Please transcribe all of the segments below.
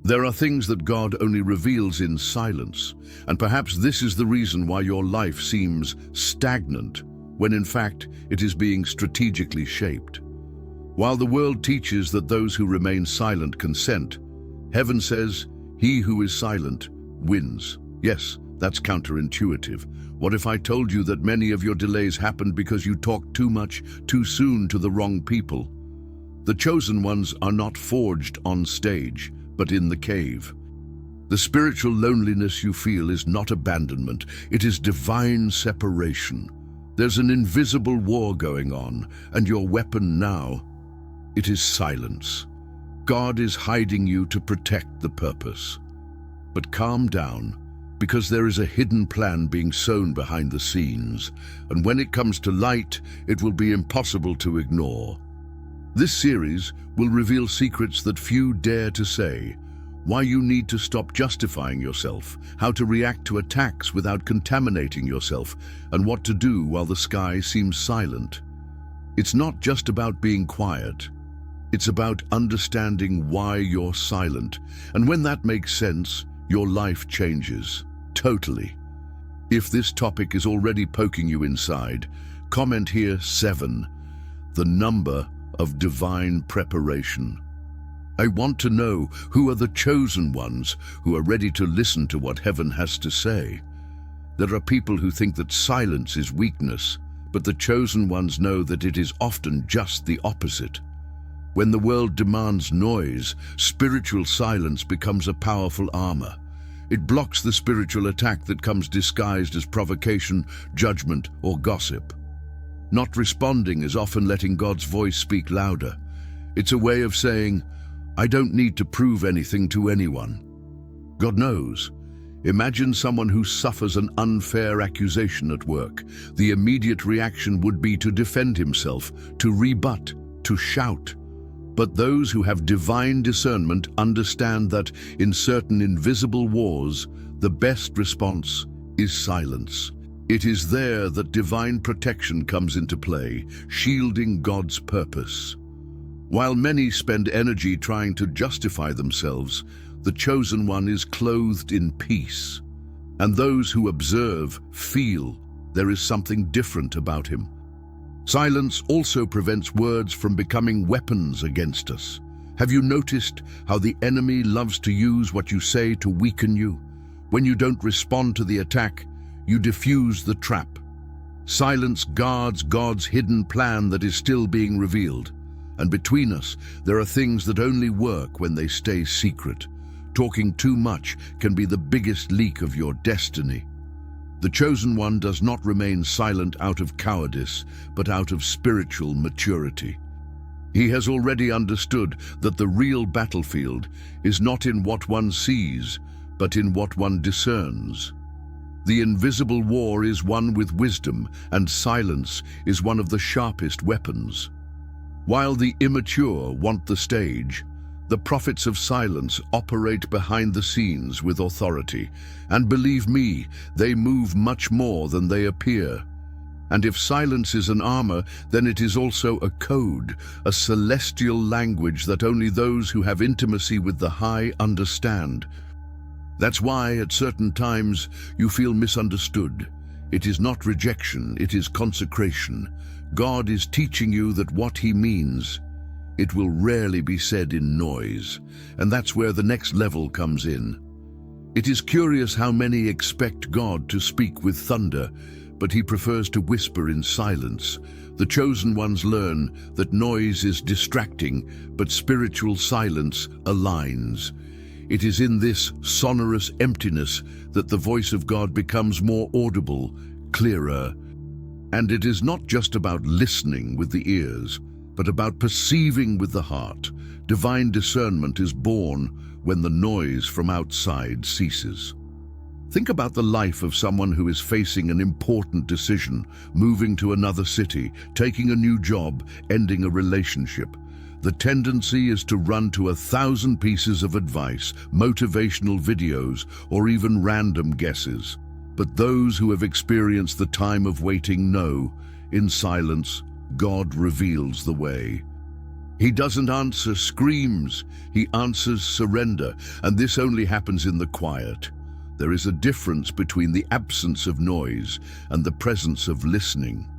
There are things that God only reveals in silence, and perhaps this is the reason why your life seems stagnant, when in fact it is being strategically shaped. While the world teaches that those who remain silent consent, heaven says, "He who is silent wins." Yes, that's counterintuitive. What if I told you that many of your delays happened because you talked too much, too soon to the wrong people? The chosen ones are not forged on stage, but in the cave. The spiritual loneliness you feel is not abandonment, it is divine separation. There's an invisible war going on, and your weapon now, it is silence. God is hiding you to protect the purpose. But calm down, because there is a hidden plan being sown behind the scenes, and when it comes to light, it will be impossible to ignore. This series will reveal secrets that few dare to say, why you need to stop justifying yourself, how to react to attacks without contaminating yourself, and what to do while the sky seems silent. It's not just about being quiet. It's about understanding why you're silent, and when that makes sense, your life changes, totally. If this topic is already poking you inside, comment here 7, the number of divine preparation. I want to know who are the chosen ones who are ready to listen to what heaven has to say. There are people who think that silence is weakness, but the chosen ones know that it is often just the opposite. When the world demands noise, spiritual silence becomes a powerful armor. It blocks the spiritual attack that comes disguised as provocation, judgment, or gossip. Not responding is often letting God's voice speak louder. It's a way of saying, I don't need to prove anything to anyone. God knows. Imagine someone who suffers an unfair accusation at work. The immediate reaction would be to defend himself, to rebut, to shout. But those who have divine discernment understand that in certain invisible wars, the best response is silence. It is there that divine protection comes into play, shielding God's purpose. While many spend energy trying to justify themselves, the chosen one is clothed in peace. And those who observe feel there is something different about him. Silence also prevents words from becoming weapons against us. Have you noticed how the enemy loves to use what you say to weaken you? When you don't respond to the attack, you diffuse the trap. Silence guards God's hidden plan that is still being revealed. And between us, there are things that only work when they stay secret. Talking too much can be the biggest leak of your destiny. The chosen one does not remain silent out of cowardice, but out of spiritual maturity. He has already understood that the real battlefield is not in what one sees, but in what one discerns. The invisible war is won with wisdom, and silence is one of the sharpest weapons. While the immature want the stage, the prophets of silence operate behind the scenes with authority, and believe me, they move much more than they appear. And if silence is an armor, then it is also a code, a celestial language that only those who have intimacy with the high understand. That's why at certain times you feel misunderstood. It is not rejection, it is consecration. God is teaching you that what he means, it will rarely be said in noise, and that's where the next level comes in. It is curious how many expect God to speak with thunder, but he prefers to whisper in silence. The chosen ones learn that noise is distracting, but spiritual silence aligns. It is in this sonorous emptiness that the voice of God becomes more audible, clearer. And it is not just about listening with the ears, but about perceiving with the heart. Divine discernment is born when the noise from outside ceases. Think about the life of someone who is facing an important decision, moving to another city, taking a new job, ending a relationship. The tendency is to run to 1,000 pieces of advice, motivational videos, or even random guesses. But those who have experienced the time of waiting know, in silence, God reveals the way. He doesn't answer screams, he answers surrender, and this only happens in the quiet. There is a difference between the absence of noise and the presence of listening.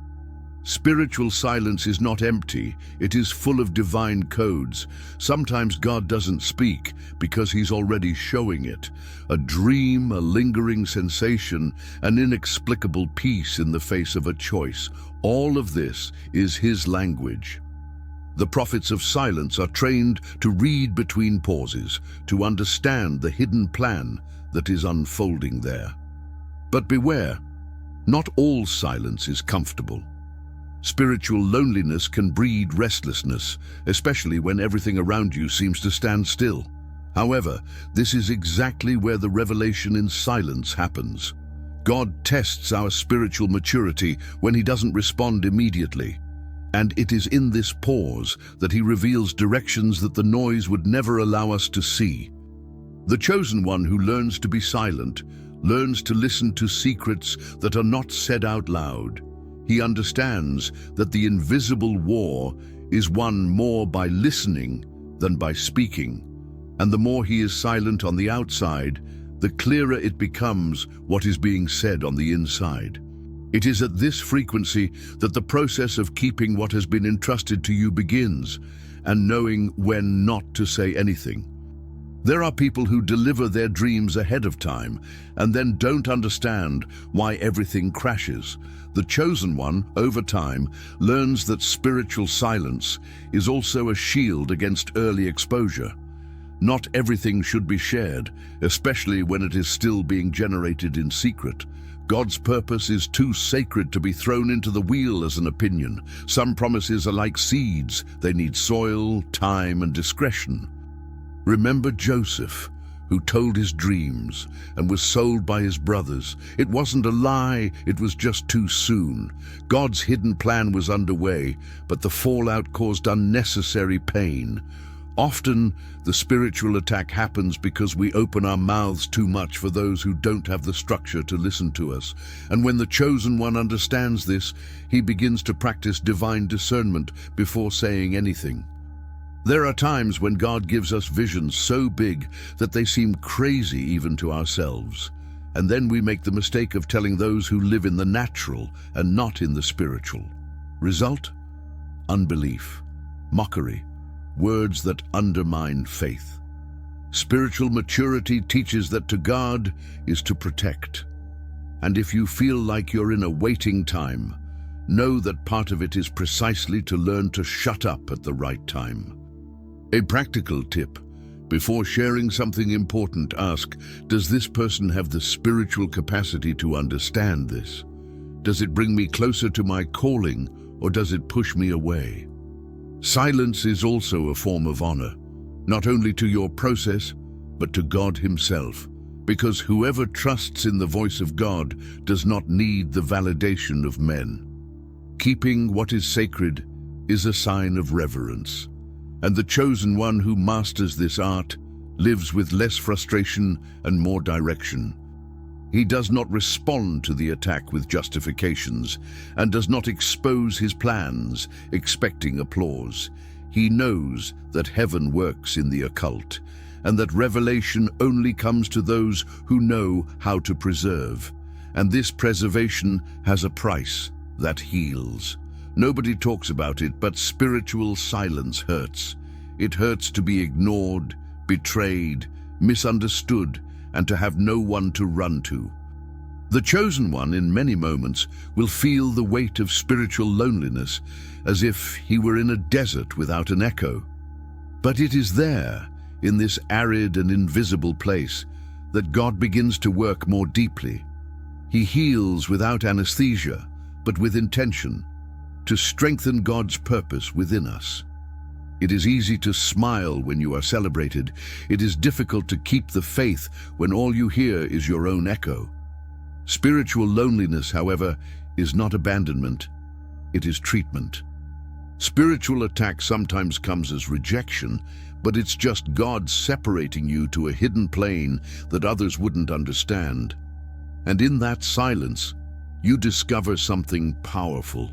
Spiritual silence is not empty, it is full of divine codes. Sometimes God doesn't speak because he's already showing it. A dream, a lingering sensation, an inexplicable peace in the face of a choice. All of this is his language. The prophets of silence are trained to read between pauses, to understand the hidden plan that is unfolding there. But beware, not all silence is comfortable. Spiritual loneliness can breed restlessness, especially when everything around you seems to stand still. However, this is exactly where the revelation in silence happens. God tests our spiritual maturity when he doesn't respond immediately. And it is in this pause that he reveals directions that the noise would never allow us to see. The chosen one who learns to be silent, learns to listen to secrets that are not said out loud. He understands that the invisible war is won more by listening than by speaking. And the more he is silent on the outside, the clearer it becomes what is being said on the inside. It is at this frequency that the process of keeping what has been entrusted to you begins, and knowing when not to say anything. There are people who deliver their dreams ahead of time and then don't understand why everything crashes. The chosen one, over time, learns that spiritual silence is also a shield against early exposure. Not everything should be shared, especially when it is still being generated in secret. God's purpose is too sacred to be thrown into the wheel as an opinion. Some promises are like seeds. They need soil, time, and discretion. Remember Joseph, who told his dreams and was sold by his brothers. It wasn't a lie, it was just too soon. God's hidden plan was underway, but the fallout caused unnecessary pain. Often, the spiritual attack happens because we open our mouths too much for those who don't have the structure to listen to us. And when the chosen one understands this, he begins to practice divine discernment before saying anything. There are times when God gives us visions so big that they seem crazy even to ourselves. And then we make the mistake of telling those who live in the natural and not in the spiritual. Result? Unbelief, mockery, words that undermine faith. Spiritual maturity teaches that to guard is to protect. And if you feel like you're in a waiting time, know that part of it is precisely to learn to shut up at the right time. A practical tip: before sharing something important, ask, does this person have the spiritual capacity to understand this? Does it bring me closer to my calling, or does it push me away? Silence is also a form of honor, not only to your process, but to God himself, because whoever trusts in the voice of God does not need the validation of men. Keeping what is sacred is a sign of reverence, and the chosen one who masters this art lives with less frustration and more direction. He does not respond to the attack with justifications and does not expose his plans, expecting applause. He knows that heaven works in the occult, and that revelation only comes to those who know how to preserve. And this preservation has a price that heals. Nobody talks about it, but spiritual silence hurts. It hurts to be ignored, betrayed, misunderstood, and to have no one to run to. The chosen one, in many moments, will feel the weight of spiritual loneliness, as if he were in a desert without an echo. But it is there, in this arid and invisible place, that God begins to work more deeply. He heals without anesthesia, but with intention, to strengthen God's purpose within us. It is easy to smile when you are celebrated. It is difficult to keep the faith when all you hear is your own echo. Spiritual loneliness, however, is not abandonment, it is treatment. Spiritual attack sometimes comes as rejection, but it's just God separating you to a hidden plane that others wouldn't understand. And in that silence, you discover something powerful.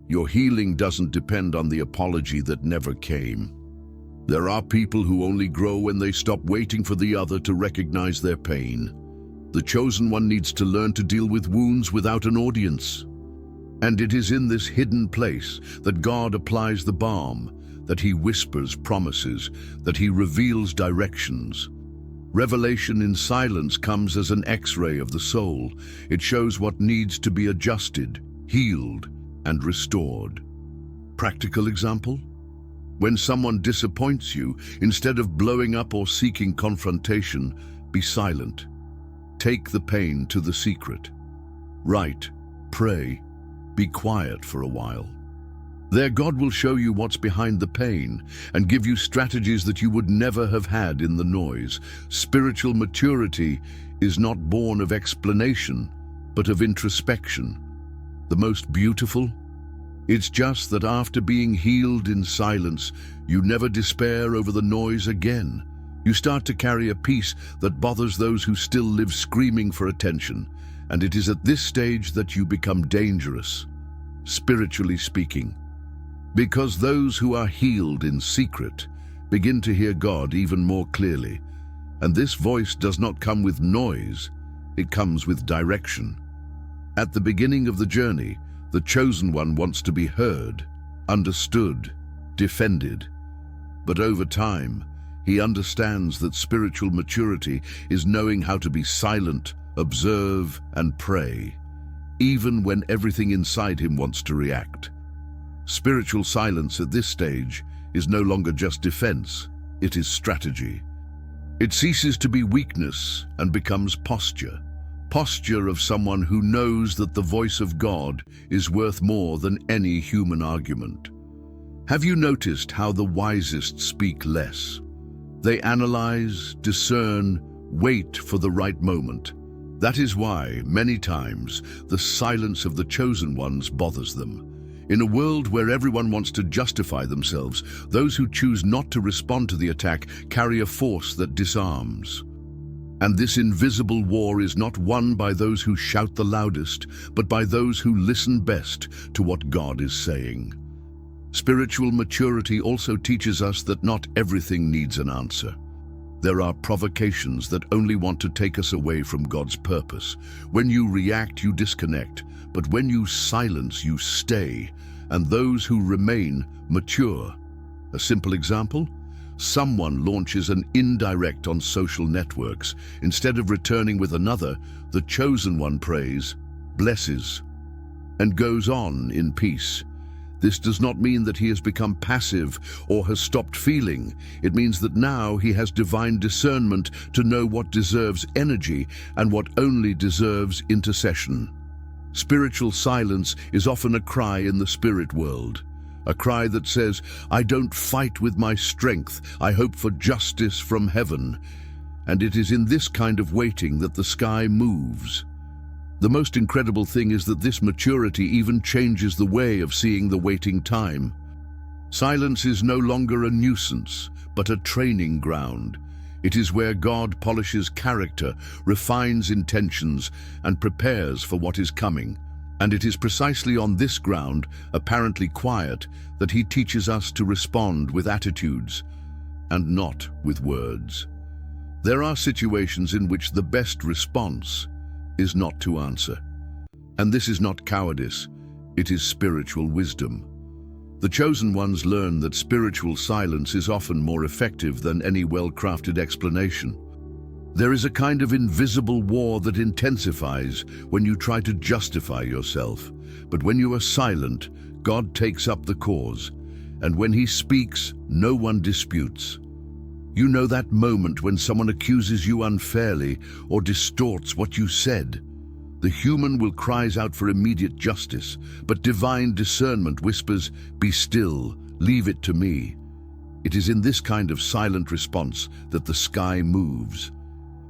Your healing doesn't depend on the apology that never came. There are people who only grow when they stop waiting for the other to recognize their pain. The chosen one needs to learn to deal with wounds without an audience. And it is in this hidden place that God applies the balm, that He whispers promises, that He reveals directions. Revelation in silence comes as an X-ray of the soul. It shows what needs to be adjusted, healed, and restored. Practical example? When someone disappoints you, instead of blowing up or seeking confrontation, be silent. Take the pain to the secret. Write, pray, be quiet for a while. There God will show you what's behind the pain and give you strategies that you would never have had in the noise. Spiritual maturity is not born of explanation, but of introspection. The most beautiful? It's just that after being healed in silence, you never despair over the noise again. You start to carry a peace that bothers those who still live screaming for attention, and it is at this stage that you become dangerous, spiritually speaking. Because those who are healed in secret begin to hear God even more clearly. And this voice does not come with noise, it comes with direction. At the beginning of the journey, the chosen one wants to be heard, understood, defended. But over time, he understands that spiritual maturity is knowing how to be silent, observe, and pray, even when everything inside him wants to react. Spiritual silence at this stage is no longer just defense, it is strategy. It ceases to be weakness and becomes posture. Posture of someone who knows that the voice of God is worth more than any human argument. Have you noticed how the wisest speak less? They analyze, discern, wait for the right moment. That is why, many times, the silence of the chosen ones bothers them. In a world where everyone wants to justify themselves, those who choose not to respond to the attack carry a force that disarms. And this invisible war is not won by those who shout the loudest, but by those who listen best to what God is saying. Spiritual maturity also teaches us that not everything needs an answer. There are provocations that only want to take us away from God's purpose. When you react, you disconnect, but when you silence, you stay, and those who remain mature. A simple example? Someone launches an indirect on social networks. Instead of returning with another, the chosen one prays, blesses, and goes on in peace. This does not mean that he has become passive or has stopped feeling. It means that now he has divine discernment to know what deserves energy and what only deserves intercession. Spiritual silence is often a cry in the spirit world. A cry that says, I don't fight with my strength, I hope for justice from heaven. And it is in this kind of waiting that the sky moves. The most incredible thing is that this maturity even changes the way of seeing the waiting time. Silence is no longer a nuisance, but a training ground. It is where God polishes character, refines intentions, and prepares for what is coming. And it is precisely on this ground, apparently quiet, that He teaches us to respond with attitudes and not with words. There are situations in which the best response is not to answer. And this is not cowardice, it is spiritual wisdom. The chosen ones learn that spiritual silence is often more effective than any well-crafted explanation. There is a kind of invisible war that intensifies when you try to justify yourself. But when you are silent, God takes up the cause. And when He speaks, no one disputes. You know that moment when someone accuses you unfairly or distorts what you said. The human will cries out for immediate justice, but divine discernment whispers, be still, leave it to me. It is in this kind of silent response that the sky moves.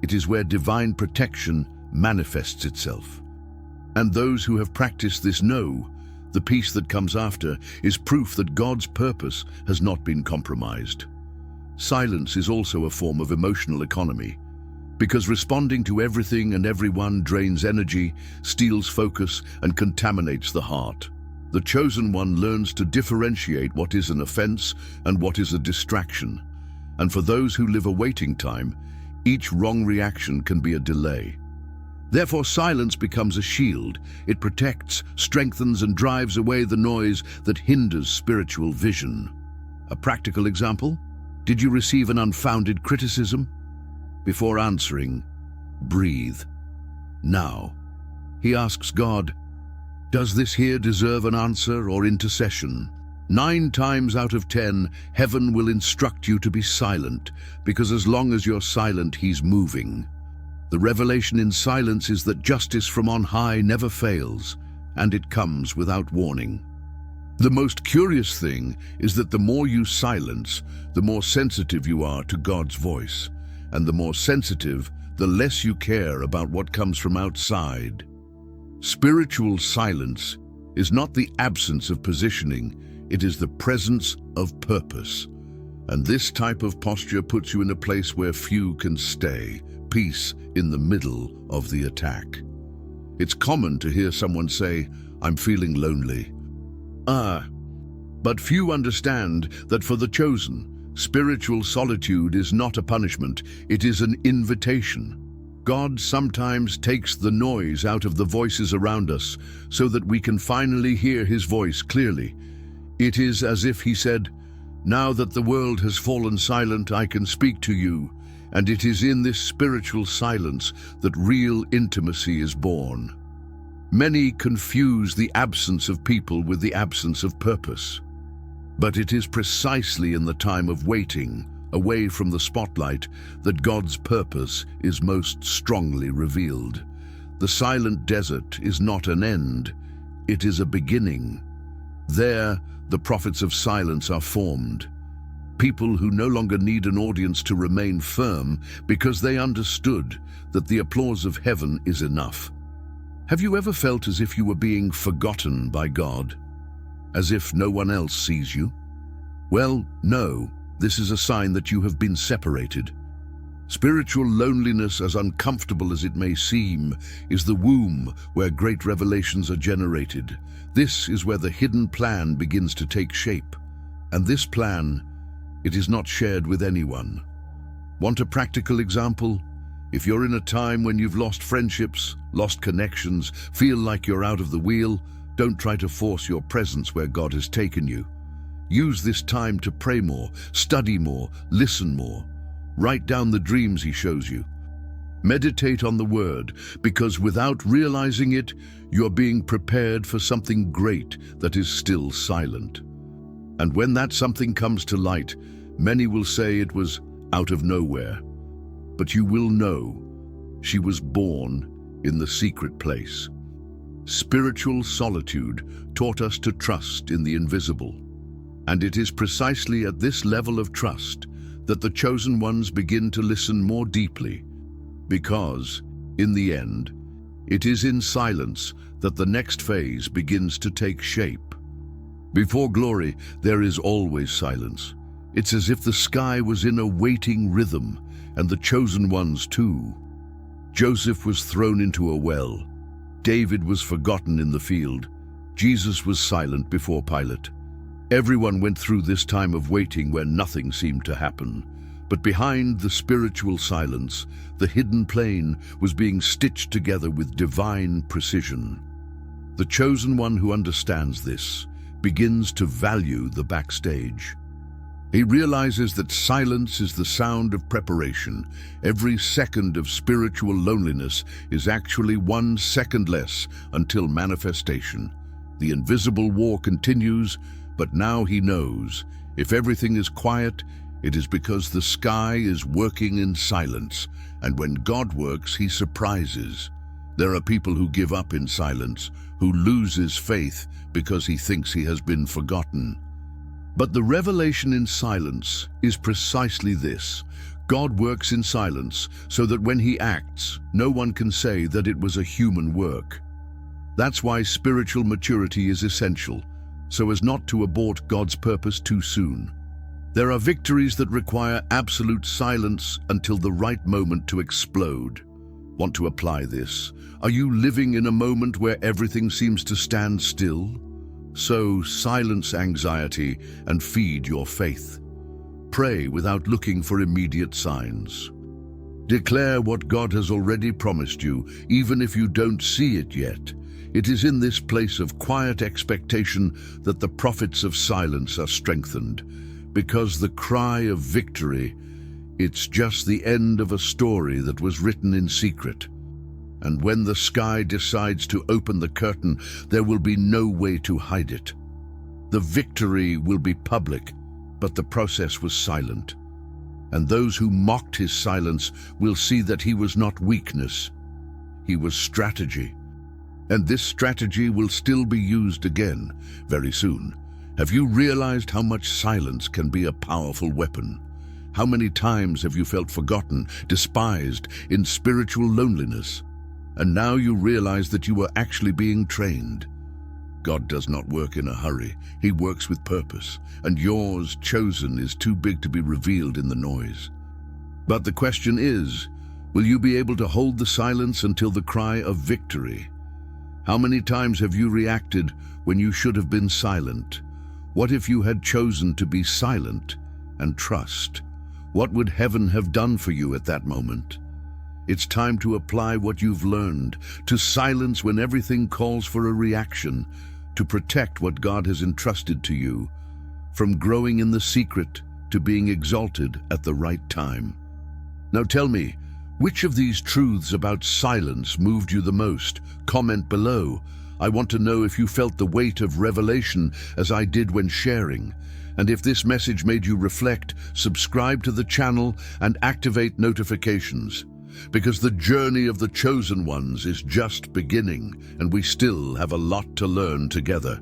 It is where divine protection manifests itself. And those who have practiced this know, the peace that comes after is proof that God's purpose has not been compromised. Silence is also a form of emotional economy, because responding to everything and everyone drains energy, steals focus, and contaminates the heart. The chosen one learns to differentiate what is an offense and what is a distraction. And for those who live a waiting time, each wrong reaction can be a delay. Therefore, silence becomes a shield. It protects, strengthens, and drives away the noise that hinders spiritual vision. A practical example? Did you receive an unfounded criticism? Before answering, breathe. Now, he asks God, does this here deserve an answer or intercession? 9 times out of 10, heaven will instruct you to be silent, because as long as you're silent, he's moving. The revelation in silence is that justice from on high never fails, and it comes without warning. The most curious thing is that the more you silence, the more sensitive you are to God's voice, and the more sensitive, the less you care about what comes from outside. Spiritual silence is not the absence of positioning, it is the presence of purpose. And this type of posture puts you in a place where few can stay, peace in the middle of the attack. It's common to hear someone say, I'm feeling lonely. But few understand that for the chosen, spiritual solitude is not a punishment, it is an invitation. God sometimes takes the noise out of the voices around us so that we can finally hear his voice clearly. It is as if he said, now that the world has fallen silent, I can speak to you. And it is in this spiritual silence that real intimacy is born. Many confuse the absence of people with the absence of purpose. But it is precisely in the time of waiting, away from the spotlight, that God's purpose is most strongly revealed. The silent desert is not an end, it is a beginning. There, the prophets of silence are formed. People who no longer need an audience to remain firm because they understood that the applause of heaven is enough. Have you ever felt as if you were being forgotten by God? As if no one else sees you? Well, no, this is a sign that you have been separated. Spiritual loneliness, as uncomfortable as it may seem, is the womb where great revelations are generated. This is where the hidden plan begins to take shape. And this plan, it is not shared with anyone. Want a practical example? If you're in a time when you've lost friendships, lost connections, feel like you're out of the wheel, don't try to force your presence where God has taken you. Use this time to pray more, study more, listen more. Write down the dreams he shows you. Meditate on the word, because without realizing it, you're being prepared for something great that is still silent. And when that something comes to light, many will say it was out of nowhere. But you will know she was born in the secret place. Spiritual solitude taught us to trust in the invisible. And it is precisely at this level of trust that the chosen ones begin to listen more deeply. Because, in the end, it is in silence that the next phase begins to take shape. Before glory, there is always silence. It's as if the sky was in a waiting rhythm, and the chosen ones too. Joseph was thrown into a well. David was forgotten in the field. Jesus was silent before Pilate. Everyone went through this time of waiting where nothing seemed to happen. But behind the spiritual silence, the hidden plane was being stitched together with divine precision. The chosen one who understands this begins to value the backstage. He realizes that silence is the sound of preparation. Every second of spiritual loneliness is actually 1 second less until manifestation. The invisible war continues, but now he knows, if everything is quiet, it is because the sky is working in silence, and when God works, he surprises. There are people who give up in silence, who loses faith because he thinks he has been forgotten. But the revelation in silence is precisely this. God works in silence so that when he acts, no one can say that it was a human work. That's why spiritual maturity is essential, so as not to abort God's purpose too soon. There are victories that require absolute silence until the right moment to explode. Want to apply this? Are you living in a moment where everything seems to stand still? So silence anxiety and feed your faith. Pray without looking for immediate signs. Declare what God has already promised you, even if you don't see it yet. It is in this place of quiet expectation that the prophets of silence are strengthened, because the cry of victory, it's just the end of a story that was written in secret. And when the sky decides to open the curtain, there will be no way to hide it. The victory will be public, but the process was silent. And those who mocked his silence will see that he was not weakness, he was strategy. And this strategy will still be used again very soon. Have you realized how much silence can be a powerful weapon? How many times have you felt forgotten, despised, in spiritual loneliness? And now you realize that you were actually being trained. God does not work in a hurry. He works with purpose, and yours, chosen, is too big to be revealed in the noise. But the question is, will you be able to hold the silence until the cry of victory? How many times have you reacted when you should have been silent? What if you had chosen to be silent and trust? What would heaven have done for you at that moment? It's time to apply what you've learned, to silence when everything calls for a reaction, to protect what God has entrusted to you, from growing in the secret to being exalted at the right time. Now tell me, which of these truths about silence moved you the most? Comment below. I want to know if you felt the weight of revelation as I did when sharing. And if this message made you reflect, subscribe to the channel and activate notifications. Because the journey of the chosen ones is just beginning, and we still have a lot to learn together.